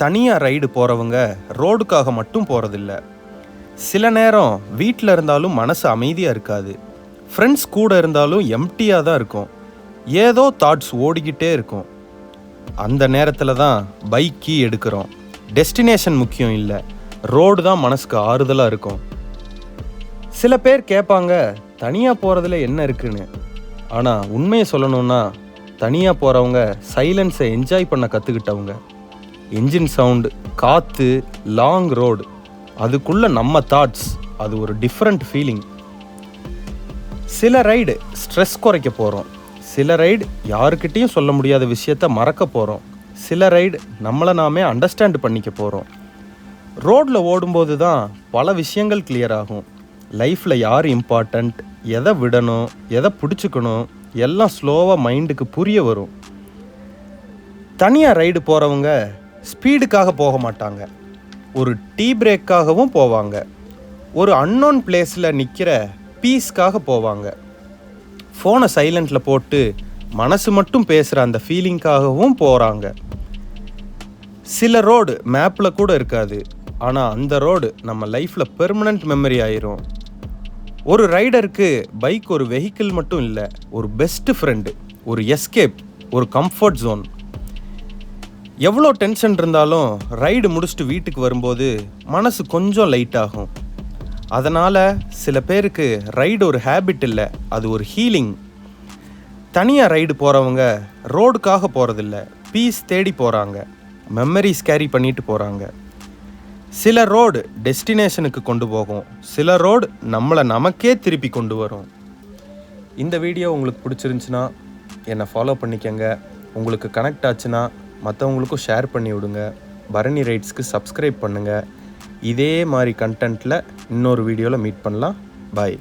தனியாக ரைடு போகிறவங்க ரோடுக்காக மட்டும் போகிறதில்ல. சில நேரம் வீட்டில் இருந்தாலும் மனசு அமைதியாக இருக்காது. ஃப்ரெண்ட்ஸ் கூட இருந்தாலும் எம்டியாக தான் இருக்கும். ஏதோ தாட்ஸ் ஓடிக்கிட்டே இருக்கும். அந்த நேரத்தில் தான் பைக் கீ எடுக்கிறோம். டெஸ்டினேஷன் முக்கியம் இல்லை, ரோடு தான் மனசுக்கு ஆறுதலாக இருக்கும். சில பேர் கேட்பாங்க, தனியாக போகிறதுல என்ன இருக்குன்னு. ஆனால் உண்மையை சொல்லணும்னா, தனியாக போகிறவங்க சைலன்ஸை என்ஜாய் பண்ண கற்றுக்கிட்டவங்க. என்ஜின் சவுண்டு, காற்று, லாங் ரோடு, அதுக்குள்ளே நம்ம தாட்ஸ், அது ஒரு டிஃப்ரெண்ட் ஃபீலிங். சில ரைடு ஸ்ட்ரெஸ் குறைக்க போகிறோம். சில ரைடு யாருக்கிட்டேயும் சொல்ல முடியாத விஷயத்த மறக்க போகிறோம். சில ரைடு நம்மளை நாமே அண்டர்ஸ்டாண்ட் பண்ணிக்க போகிறோம். ரோடில் ஓடும்போது தான் பல விஷயங்கள் கிளியர் ஆகும். லைஃப்பில் யார் இம்பார்ட்டண்ட், எதை விடணும், எதை பிடிச்சிக்கணும், எல்லாம் ஸ்லோவாக மைண்டுக்கு புரிய வரும். தனியாக ரைடு போகிறவங்க ஸ்பீடுக்காக போக மாட்டாங்க, ஒரு டீ பிரேக்காகவும் போவாங்க. ஒரு அன்னோன் பிளேஸில் நிற்கிற பீஸ்க்காக போவாங்க. ஃபோனை சைலண்டில் போட்டு மனசு மட்டும் பேசுகிற அந்த ஃபீலிங்காகவும் போகிறாங்க. சில ரோடு மேப்பில் கூட இருக்காது, ஆனால் அந்த ரோடு நம்ம லைஃப்பில் பெர்மனண்ட் மெமரி ஆயிரும். ஒரு ரைடருக்கு பைக் ஒரு வெஹிக்கிள் மட்டும் இல்லை, ஒரு பெஸ்ட் ஃப்ரெண்டு, ஒரு எஸ்கேப், ஒரு கம்ஃபர்ட் ஜோன். எவ்வளோ டென்ஷன் இருந்தாலும் ரைடு முடிச்சுட்டு வீட்டுக்கு வரும்போது மனசு கொஞ்சம் லைட் ஆகும். அதனால் சில பேருக்கு ரைடு ஒரு ஹேபிட் இல்லை, அது ஒரு ஹீலிங். தனியாக ரைடு போகிறவங்க ரோடுக்காக போகிறதில்ல, பீஸ் தேடி போகிறாங்க, மெமரிஸ் கேரி பண்ணிட்டு போகிறாங்க. சில ரோடு டெஸ்டினேஷனுக்கு கொண்டு போகும், சில ரோடு நம்மளை நமக்கே திருப்பி கொண்டு வரும். இந்த வீடியோ உங்களுக்கு பிடிச்சிருந்துச்சுன்னா என்னை ஃபாலோ பண்ணிக்கங்க. உங்களுக்கு கனெக்ட் ஆச்சுன்னா மற்றவங்களுக்கும் ஷேர் பண்ணி விடுங்க. பரணி ரைட்ஸ்க்கு சப்ஸ்கிரைப் பண்ணுங்கள். இதே மாதிரி கண்டென்ட்டில் இன்னொரு வீடியோவில் மீட் பண்ணலாம். பாய்.